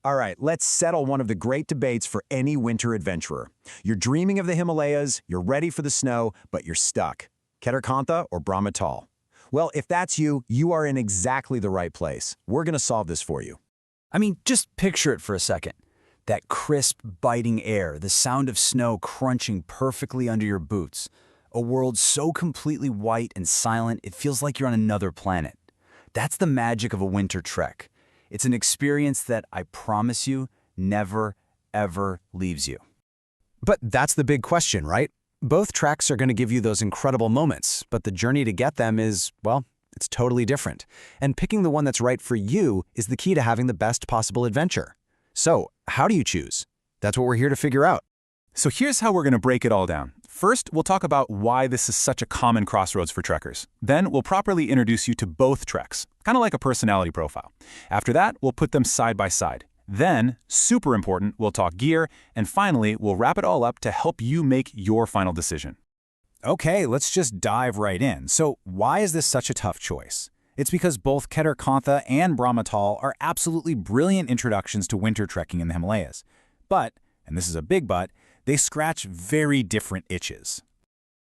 All right, let's settle one of the great debates for any winter adventurer. You're dreaming of the Himalayas, you're ready for the snow, but you're stuck. Kedarkantha or Brahmatal? Well, if that's you, you are in exactly the right place. We're going to solve this for you. I mean, just picture it for a second. That crisp, biting air, the sound of snow crunching perfectly under your boots. A world so completely white and silent, it feels like you're on another planet. That's the magic of a winter trek. It's an experience that, I promise you, never, ever leaves you. But that's the big question, right? Both treks are going to give you those incredible moments, but the journey to get them is, well, it's totally different. And picking the one that's right for you is the key to having the best possible adventure. So, how do you choose? That's what we're here to figure out. So here's how we're going to break it all down. First, we'll talk about why this is such a common crossroads for trekkers. Then we'll properly introduce you to both treks, kind of like a personality profile. After that, we'll put them side by side. Then, super important, we'll talk gear, and finally, we'll wrap it all up to help you make your final decision. Okay, let's just dive right in. So why is this such a tough choice? It's because both Kedarkantha and Brahmatal are absolutely brilliant introductions to winter trekking in the Himalayas. But, and this is a big but, they scratch very different itches.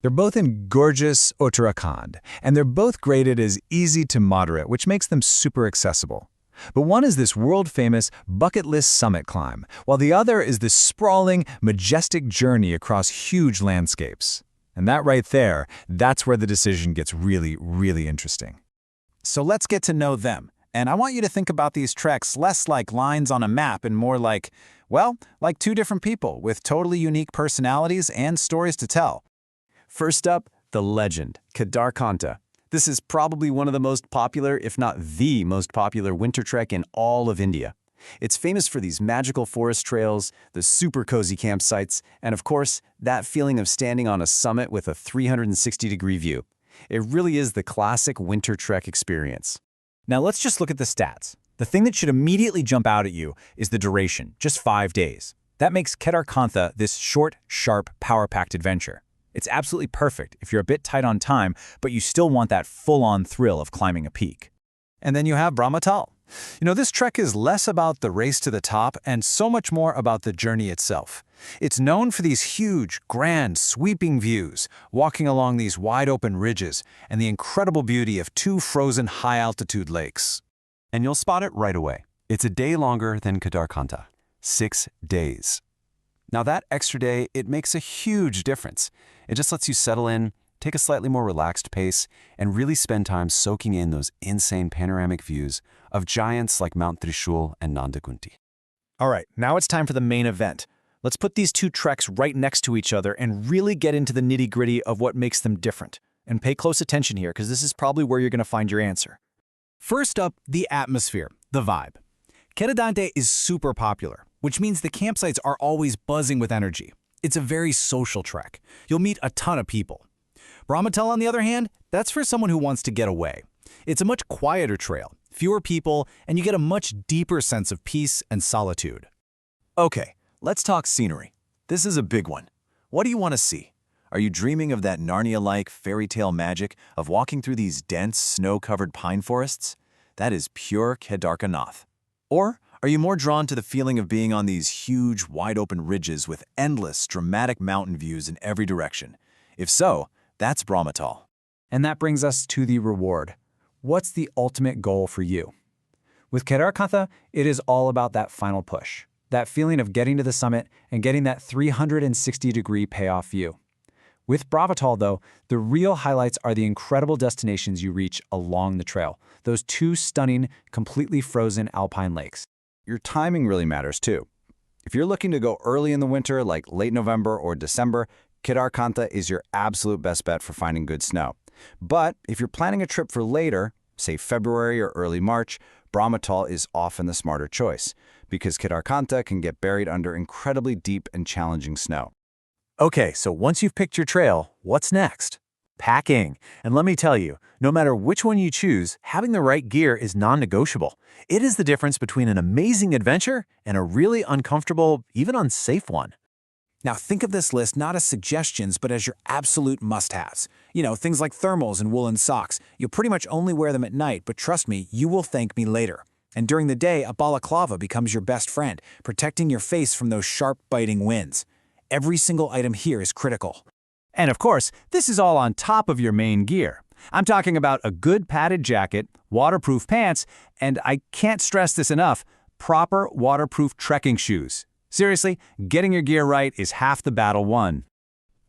They're both in gorgeous Uttarakhand, and they're both graded as easy to moderate, which makes them super accessible. But one is this world-famous bucket list summit climb, while the other is this sprawling, majestic journey across huge landscapes. And that right there, that's where the decision gets really, really interesting. So let's get to know them. And I want you to think about these treks less like lines on a map and more like, well, like two different people with totally unique personalities and stories to tell. First up, the legend, Kedarkantha. This is probably one of the most popular, if not the most popular winter trek in all of India. It's famous for these magical forest trails, the super cozy campsites, and of course, that feeling of standing on a summit with a 360-degree view. It really is the classic winter trek experience. Now let's just look at the stats. The thing that should immediately jump out at you is the duration, just 5 days. That makes Kedarkantha this short, sharp, power-packed adventure. It's absolutely perfect if you're a bit tight on time, but you still want that full-on thrill of climbing a peak. And then you have Brahmatal. You know, this trek is less about the race to the top and so much more about the journey itself. It's known for these huge, grand, sweeping views, walking along these wide-open ridges, and the incredible beauty of 2 frozen high-altitude lakes. And you'll spot it right away. It's a day longer than Kedarkantha, 6 days. Now that extra day, it makes a huge difference. It just lets you settle in, take a slightly more relaxed pace, and really spend time soaking in those insane panoramic views of giants like Mount Trishul and Nandakunti. All right, now it's time for the main event. Let's put these two treks right next to each other and really get into the nitty-gritty of what makes them different. And pay close attention here, because this is probably where you're going to find your answer. First up, the atmosphere, the vibe. Kedarkantha is super popular, which means the campsites are always buzzing with energy. It's a very social trek. You'll meet a ton of people. Brahmatal, on the other hand, that's for someone who wants to get away. It's a much quieter trail, fewer people, and you get a much deeper sense of peace and solitude. Okay, let's talk scenery. This is a big one. What do you want to see? Are you dreaming of that Narnia-like fairy tale magic of walking through these dense, snow-covered pine forests? That is pure Kedarkantha. Or are you more drawn to the feeling of being on these huge, wide-open ridges with endless, dramatic mountain views in every direction? If so, that's Brahmatal. And that brings us to the reward. What's the ultimate goal for you? With Kedarkantha, it is all about that final push, that feeling of getting to the summit and getting that 360-degree payoff view. With Brahmatal, though, the real highlights are the incredible destinations you reach along the trail, those 2 stunning, completely frozen alpine lakes. Your timing really matters too. If you're looking to go early in the winter, like late November or December, Kedarkantha is your absolute best bet for finding good snow. But if you're planning a trip for later, say February or early March, Brahmatal is often the smarter choice, because Kedarkantha can get buried under incredibly deep and challenging snow. Okay, so once you've picked your trail, what's next? Packing. And let me tell you, no matter which one you choose, having the right gear is non-negotiable. It is the difference between an amazing adventure and a really uncomfortable, even unsafe one. Now think of this list not as suggestions, but as your absolute must-haves. You know, things like thermals and woolen socks. You'll pretty much only wear them at night, but trust me, you will thank me later. And during the day, a balaclava becomes your best friend, protecting your face from those sharp, biting winds. Every single item here is critical. And of course, this is all on top of your main gear. I'm talking about a good padded jacket, waterproof pants, and I can't stress this enough, proper waterproof trekking shoes. Seriously, getting your gear right is half the battle won.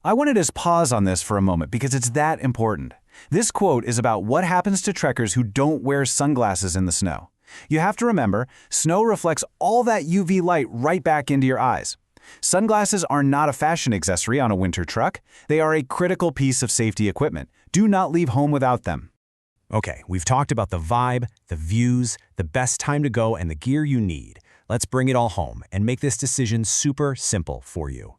I wanted to pause on this for a moment because it's that important. This quote is about what happens to trekkers who don't wear sunglasses in the snow. You have to remember, snow reflects all that UV light right back into your eyes. Sunglasses are not a fashion accessory on a winter trek. They are a critical piece of safety equipment. Do not leave home without them. Okay, we've talked about the vibe, the views, the best time to go, and the gear you need. Let's bring it all home and make this decision super simple for you.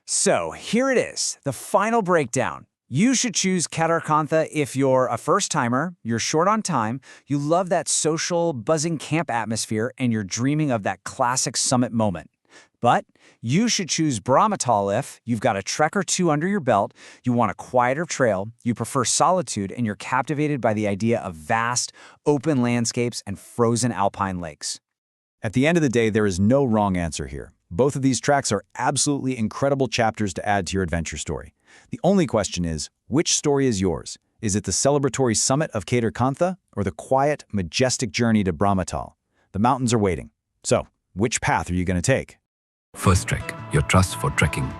So here it is, the final breakdown. You should choose Kedarkantha if you're a first-timer, you're short on time, you love that social, buzzing camp atmosphere, and you're dreaming of that classic summit moment. But you should choose Brahmatal if you've got a trek or two under your belt, you want a quieter trail, you prefer solitude, and you're captivated by the idea of vast, open landscapes and frozen alpine lakes. At the end of the day, there is no wrong answer here. Both of these tracks are absolutely incredible chapters to add to your adventure story. The only question is, which story is yours? Is it the celebratory summit of Kedarkantha or the quiet, majestic journey to Brahmatal? The mountains are waiting. So, which path are you going to take? First Trek, your trust for trekking.